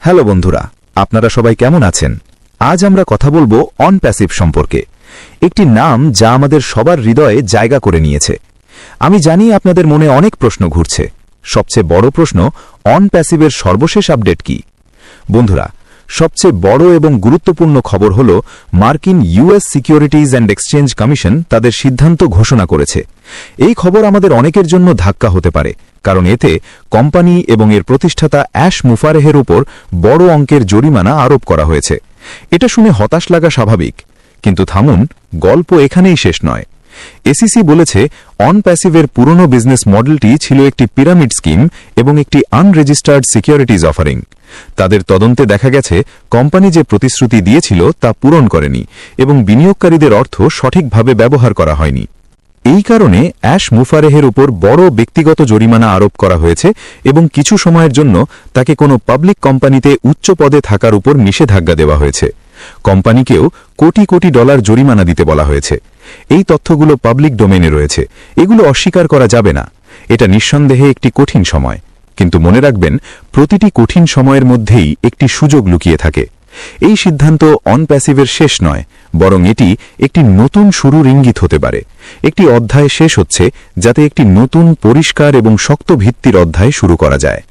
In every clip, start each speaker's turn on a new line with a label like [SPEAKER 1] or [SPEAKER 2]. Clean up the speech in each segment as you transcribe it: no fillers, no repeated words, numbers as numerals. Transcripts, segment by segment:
[SPEAKER 1] Hello বন্ধুরা, আপনারা সবাই কেমন আছেন? আজ আমরা কথা বলবো অন প্যাসিভ সম্পর্কে, একটি নাম যা আমাদের সবার হৃদয়ে জায়গা করে নিয়েছে। আমি জানি আপনাদের মনে অনেক প্রশ্ন ঘুরছে। সবচেয়ে বড় প্রশ্ন, অন প্যাসিভের সর্বশেষ আপডেট কি? বন্ধুরা, সবচেয়ে বড় এবং গুরুত্বপূর্ণ খবর হল মার্কিন US securities and exchange commission তাদের সিদ্ধান্ত ঘোষণা করেছে। এই খবর আমাদের অনেকের জন্য ধাক্কা হতে পারে, কারণ এতে কোম্পানি এবং এর প্রতিষ্ঠাতা অ্যাশ মুফারেহের উপর বড় অঙ্কের জরিমানা আরোপ করা হয়েছে। এটা শুনে হতাশ লাগা স্বাভাবিক, কিন্তু থামুন, গল্প এখানেই শেষ নয়। এসিসি বলেছে অন প্যাসিভের পুরনো বিজনেস মডেলটি ছিল একটি পিরামিড স্কিম এবং একটি আনরেজিস্টার্ড সিকিউরিটিজ অফারিং। তাদের তদন্তে দেখা গেছে কোম্পানি যে প্রতিশ্রুতি দিয়েছিল তা পূরণ করেনি এবং বিনিয়োগকারীদের অর্থ সঠিকভাবে ব্যবহার করা হয়নি। এই কারণে অ্যাশ মুফারেহের উপর বড় ব্যক্তিগত জরিমানা আরোপ করা হয়েছে এবং কিছু সময়ের জন্য তাকে কোনো পাবলিক কোম্পানিতে উচ্চ পদে থাকার উপর নিষেধাজ্ঞা দেওয়া হয়েছে। কোম্পানিকেও কোটি কোটি ডলার জরিমানা দিতে বলা হয়েছে। এই তথ্যগুলো পাবলিক ডোমেনে রয়েছে, এগুলো অস্বীকার করা যাবে না। এটা নিঃসন্দেহে একটি কঠিন সময়, কিন্তু মনে রাখবেন, প্রতিটি কঠিন সময়ের মধ্যেই একটি সুযোগ লুকিয়ে থাকে। এই সিদ্ধান্ত অন প্যাসিভের শেষ নয়, বরং এটি একটি নতুন শুরুর ইঙ্গিত হতে পারে। একটি অধ্যায় শেষ হচ্ছে, যাতে একটি নতুন, পরিষ্কার এবং শক্ত ভিত্তির অধ্যায় শুরু করা যায়।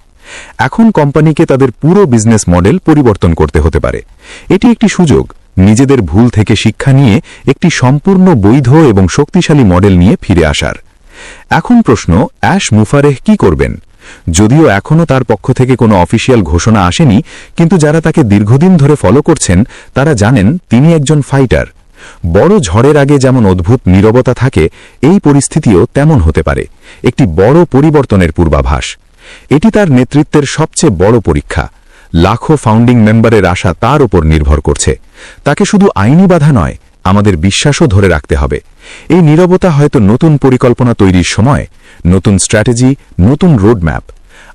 [SPEAKER 1] এখন কোম্পানিকে তাদের পুরো বিজনেস মডেল পরিবর্তন করতে হতে পারে। এটি একটি সুযোগ, নিজেদের ভুল থেকে শিক্ষা নিয়ে একটি সম্পূর্ণ বৈধ এবং শক্তিশালী মডেল নিয়ে ফিরে আসার। এখন প্রশ্ন, অ্যাশ মুফারেহ কি করবেন? যদিও এখনও তার পক্ষ থেকে কোনো অফিসিয়াল ঘোষণা আসেনি, কিন্তু যারা তাকে দীর্ঘদিন ধরে ফলো করছেন তারা জানেন তিনি একজন ফাইটার। বড় ঝড়ের আগে যেমন অদ্ভুত নীরবতা থাকে, এই পরিস্থিতিও তেমন হতে পারে, একটি বড় পরিবর্তনের পূর্বাভাস। এটি তার নেতৃত্বের সবচেয়ে বড় পরীক্ষা। লাখো ফাউন্ডিং মেম্বারের আশা তার উপর নির্ভর করছে। তাকে শুধু আইনি বাধা নয়, আমাদের বিশ্বাসও ধরে রাখতে হবে। এই নীরবতা হয়তো নতুন পরিকল্পনা তৈরির সময়, নতুন স্ট্র্যাটেজি, নতুন রোডম্যাপ।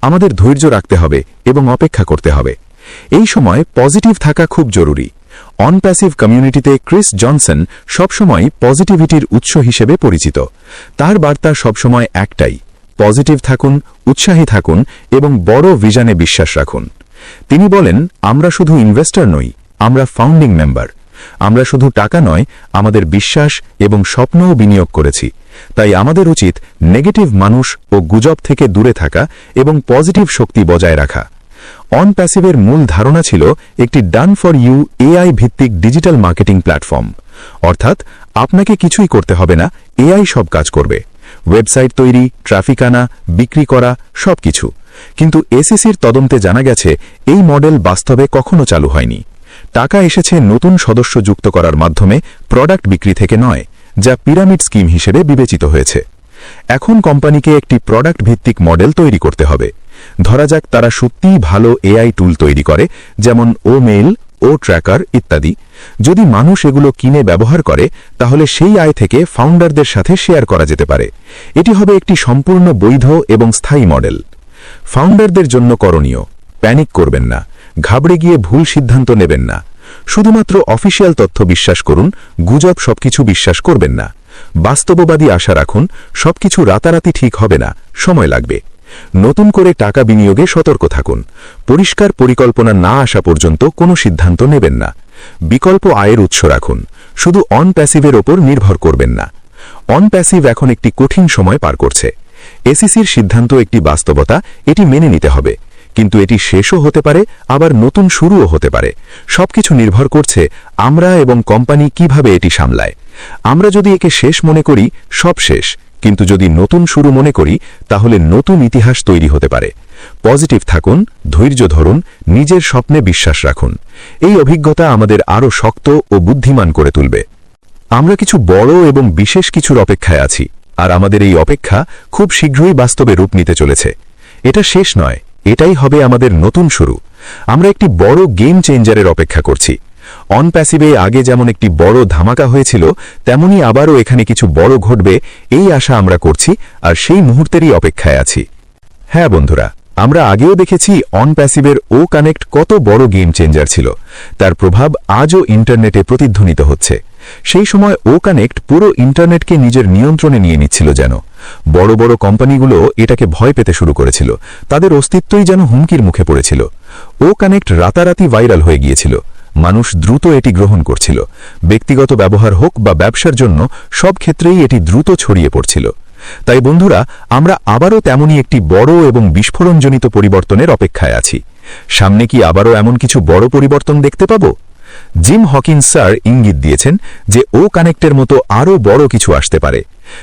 [SPEAKER 1] আমাদের ধৈর্য রাখতে হবে এবং অপেক্ষা করতে হবে। এই সময় পজিটিভ থাকা খুব জরুরি। অন প্যাসিভ কমিউনিটিতে ক্রিস জনসন সবসময় পজিটিভিটির উৎস হিসেবে পরিচিত। তার বার্তা সবসময় একটাই, পজিটিভ থাকুন, উৎসাহী থাকুন এবং বড় ভিশনে বিশ্বাস রাখুন। তিনি বলেন, আমরা শুধু ইনভেস্টর নই, আমরা ফাউন্ডিং মেম্বার। আমরা শুধু টাকা নয়, আমাদের বিশ্বাস এবং স্বপ্নও বিনিয়োগ করেছি। তাই আমাদের উচিত নেগেটিভ মানুষ ও গুজব থেকে দূরে থাকা এবং পজিটিভ শক্তি বজায় রাখা। অন প্যাসিভের মূল ধারণা ছিল একটি ডান ফর ইউ এআই ভিত্তিক ডিজিটাল মার্কেটিং প্ল্যাটফর্ম। অর্থাৎ আপনাকে কিছুই করতে হবে না, এআই সব কাজ করবে। ওয়েবসাইট তৈরি, ট্রাফিক আনা, বিক্রি করা, সবকিছু। কিন্তু এসিসির তদন্তে জানা গেছে এই মডেল বাস্তবে কখনো চালু হয়নি। টাকা এসেছে নতুন সদস্য যুক্ত করার মাধ্যমে, প্রোডাক্ট বিক্রি থেকে নয়, যা পিরামিড স্কিম হিসেবে বিবেচিত হয়েছে। এখন কোম্পানিকে একটি প্রোডাক্ট ভিত্তিক মডেল তৈরি করতে হবে। ধরা যাক তারা সত্যিই ভালো এআই টুল তৈরি করে, যেমন ও মেইল, ও ট্র্যাকার ইত্যাদি। যদি মানুষ এগুলো কিনে ব্যবহার করে, তাহলে সেই আয় থেকে ফাউন্ডারদের সাথে শেয়ার করা যেতে পারে। এটি হবে একটি সম্পূর্ণ বৈধ এবং স্থায়ী মডেল। ফাউন্ডারদের জন্য করণীয়, প্যানিক করবেন না, ঘাবড়ে গিয়ে ভুল সিদ্ধান্ত নেবেন না। শুধুমাত্র অফিসিয়াল তথ্য বিশ্বাস করুন, গুজব সবকিছু বিশ্বাস করবেন না। বাস্তববাদী আশা রাখুন, সবকিছু রাতারাতি ঠিক হবে না, সময় লাগবে। নতুন করে টাকা বিনিয়োগে সতর্ক থাকুন। পরিষ্কার পরিকল্পনা না আসা পর্যন্ত কোনো সিদ্ধান্ত নেবেন না। বিকল্প আয়ের উৎস রাখুন, শুধু অন প্যাসিভের ওপর নির্ভর করবেন না। অন প্যাসিভ এখন একটি কঠিন সময় পার করছে। এসিসির সিদ্ধান্ত একটি বাস্তবতা, এটি মেনে নিতে হবে। কিন্তু এটি শেষও হতে পারে, আবার নতুন শুরুও হতে পারে। সবকিছু নির্ভর করছে আমরা এবং কোম্পানি কিভাবে এটি সামলায়। আমরা যদি একে শেষ মনে করি, সব শেষ। কিন্তু যদি নতুন শুরু মনে করি, তাহলে নতুন ইতিহাস তৈরি হতে পারে। পজিটিভ থাকুন, ধৈর্য ধরুন, নিজের স্বপ্নে বিশ্বাস রাখুন। এই অভিজ্ঞতা আমাদের আরও শক্ত ও বুদ্ধিমান করে তুলবে। আমরা কিছু বড় এবং বিশেষ কিছুর অপেক্ষায় আছি, আর আমাদের এই অপেক্ষা খুব শীঘ্রই বাস্তবে রূপ নিতে চলেছে। এটা শেষ নয়, এটাই হবে আমাদের নতুন শুরু। আমরা একটি বড় গেম চেঞ্জারের অপেক্ষা করছি। অন প্যাসিভে আগে যেমন একটি বড় ধামাকা হয়েছিল, তেমনি আবারও এখানে কিছু বড় ঘটবে, এই আশা আমরা করছি, আর সেই মুহূর্তেরই অপেক্ষায় আছি। হ্যাঁ বন্ধুরা, আমরা আগেও দেখেছি অন প্যাসিভের ও কানেক্ট কত বড় গেম চেঞ্জার ছিল। তার প্রভাব আজও ইন্টারনেটে প্রতিধ্বনিত হচ্ছে। সেই সময় ও কানেক্ট পুরো ইন্টারনেটকে নিজের নিয়ন্ত্রণে নিয়ে নিচ্ছিল যেন। বড় বড় কোম্পানিগুলো এটাকে ভয় পেতে শুরু করেছিল, তাদের অস্তিত্বই যেন হুমকির মুখে পড়েছিল। ও কানেক্ট রাতারাতি ভাইরাল হয়ে গিয়েছিল, মানুষ দ্রুত এটি গ্রহণ করছিল। ব্যক্তিগত ব্যবহার হোক বা ব্যবসার জন্য সব ক্ষেত্রেই এটি দ্রুত ছড়িয়ে পড়ছিল। তাই বন্ধুরা, আমরা আবারও তেমনই একটি বড় এবং বিস্ফোরণজনিত পরিবর্তনের অপেক্ষায় আছি। সামনে কি আবারও এমন কিছু বড় পরিবর্তন দেখতে পাব? জিম হকিন্স স্যার ইঙ্গিত দিয়েছেন যে ও কানেক্টের মতো আরও বড় কিছু আসতে পারে।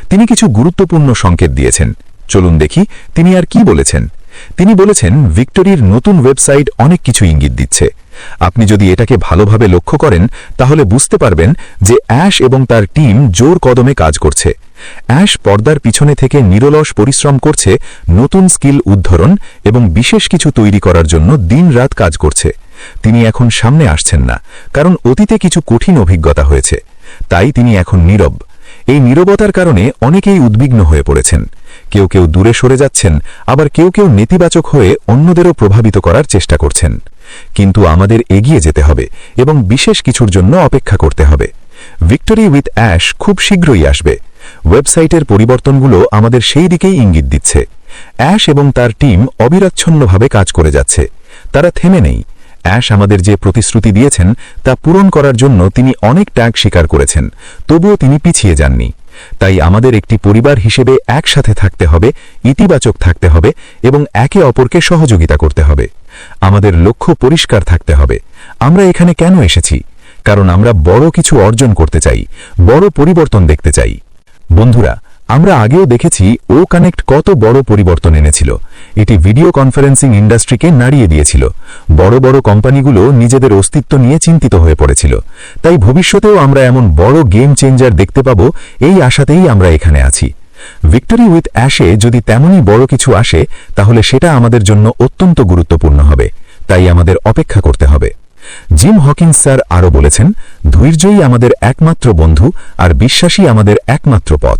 [SPEAKER 1] তিনি কিছু গুরুত্বপূর্ণ সংকেত দিয়েছেন। চলুন দেখি তিনি আর কি বলেছেন। তিনি বলেছেন, ভিক্টোরির নতুন ওয়েবসাইট অনেক কিছু ইঙ্গিত দিচ্ছে। আপনি যদি এটাকে ভালোভাবে লক্ষ্য করেন তাহলে বুঝতে পারবেন যে অ্যাশ এবং তার টিম জোর কদমে কাজ করছে। অ্যাশ পর্দার পিছনে থেকে নিরলস পরিশ্রম করছে, নতুন স্কিল উদ্ধরণ এবং বিশেষ কিছু তৈরি করার জন্য দিনরাত কাজ করছে। তিনি এখন সামনে আসছেন না, কারণ অতীতে কিছু কঠিন অভিজ্ঞতা হয়েছে, তাই তিনি এখন নীরব। এই নীরবতার কারণে অনেকেই উদ্বিগ্ন হয়ে পড়েছেন। কেউ কেউ দূরে সরে যাচ্ছেন, আবার কেউ কেউ নেতিবাচক হয়ে অন্যদেরও প্রভাবিত করার চেষ্টা করছেন। কিন্তু আমাদের এগিয়ে যেতে হবে এবং বিশেষ কিছুর জন্য অপেক্ষা করতে হবে। ভিক্টোরি উইথ অ্যাশ খুব শীঘ্রই আসবে। ওয়েবসাইটের পরিবর্তনগুলো আমাদের সেই দিকেই ইঙ্গিত দিচ্ছে। অ্যাশ এবং তার টিম অবিরচ্ছন্নভাবে কাজ করে যাচ্ছে, তারা থেমে নেই। অ্যাশ আমাদের যে প্রতিশ্রুতি দিয়েছেন তা পূরণ করার জন্য তিনি অনেক ত্যাগ স্বীকার করেছেন, তবুও তিনি পিছিয়ে যাননি। তাই আমাদের একটি পরিবার হিসেবে একসাথে থাকতে হবে, ইতিবাচক থাকতে হবে এবং একে অপরকে সহযোগিতা করতে হবে। আমাদের লক্ষ্য পরিষ্কার থাকতে হবে। আমরা এখানে কেন এসেছি? কারণ আমরা বড় কিছু অর্জন করতে চাই, বড় পরিবর্তন দেখতে চাই। বন্ধুরা, আমরা আগেও দেখেছি ও কানেক্ট কত বড় পরিবর্তন এনেছিল। এটি ভিডিও কনফারেন্সিং ইন্ডাস্ট্রিকে নাড়িয়ে দিয়েছিল। বড় বড় কোম্পানিগুলো নিজেদের অস্তিত্ব নিয়ে চিন্তিত হয়ে পড়েছিল। তাই ভবিষ্যতেও আমরা এমন বড় গেম চেঞ্জার দেখতে পাব, এই আশাতেই আমরা এখানে আছি। ভিক্টোরি উইথ অ্যাশে যদি তেমনই বড় কিছু আসে তাহলে সেটা আমাদের জন্য অত্যন্ত গুরুত্বপূর্ণ হবে, তাই আমাদের অপেক্ষা করতে হবে। জিম হকিন্স স্যার আরও বলেছেন, ধৈর্যই আমাদের একমাত্র বন্ধু আর বিশ্বাসই আমাদের একমাত্র পথ।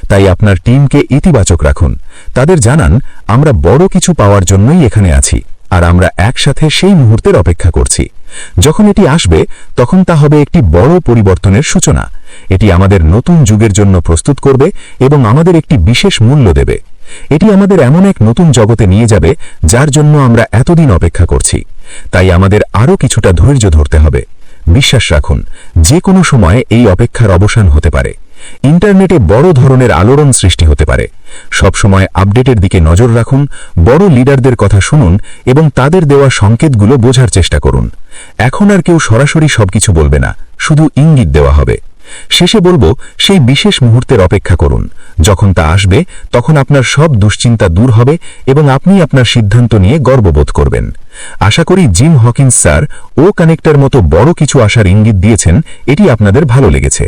[SPEAKER 1] তাই আপনার টিমকে ইতিবাচক রাখুন, তাদের জানান আমরা বড় কিছু পাওয়ার জন্যই এখানে আছি, আর আমরা একসাথে সেই মুহূর্তের অপেক্ষা করছি। যখন এটি আসবে তখন তা হবে একটি বড় পরিবর্তনের সূচনা। এটি আমাদের নতুন যুগের জন্য প্রস্তুত করবে এবং আমাদের একটি বিশেষ মূল্য দেবে। এটি আমাদের এমন এক নতুন জগতে নিয়ে যাবে যার জন্য আমরা এতদিন অপেক্ষা করছি। তাই আমাদের আরও কিছুটা ধৈর্য ধরতে হবে। বিশ্বাস রাখুন, যে কোনো সময় এই অপেক্ষার অবসান হতে পারে। ইন্টারনেটে বড় ধরনের আলোড়ন সৃষ্টি হতে পারে। সবসময় আপডেটের দিকে নজর রাখুন, বড় লিডারদের কথা শুনুন এবং তাদের দেওয়া সংকেতগুলো বোঝার চেষ্টা করুন। এখন আর কেউ সরাসরি সবকিছু বলবে না, শুধু ইঙ্গিত দেওয়া হবে। শেষে বলবো, সেই বিশেষ মুহূর্তের অপেক্ষা করুন। যখন তা আসবে তখন আপনার সব দুশ্চিন্তা দূর হবে এবং আপনি আপনার সিদ্ধান্ত নিয়ে গর্ববোধ করবেন। আশা করি জিম হকিন্স স্যার ও কানেক্টের মতো বড় কিছু আসার ইঙ্গিত দিয়েছেন, এটি আপনাদের ভালো লেগেছে।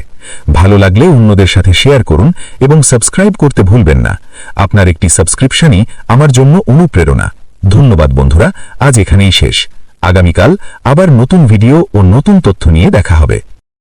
[SPEAKER 1] ভালো লাগলে অন্যদের সাথে শেয়ার করুন এবং সাবস্ক্রাইব করতে ভুলবেন না। আপনার একটি সাবস্ক্রিপশনই আমার জন্য অনুপ্রেরণা। ধন্যবাদ বন্ধুরা, আজ এখানেই শেষ। আগামীকাল আবার নতুন ভিডিও ও নতুন তথ্য নিয়ে দেখা হবে।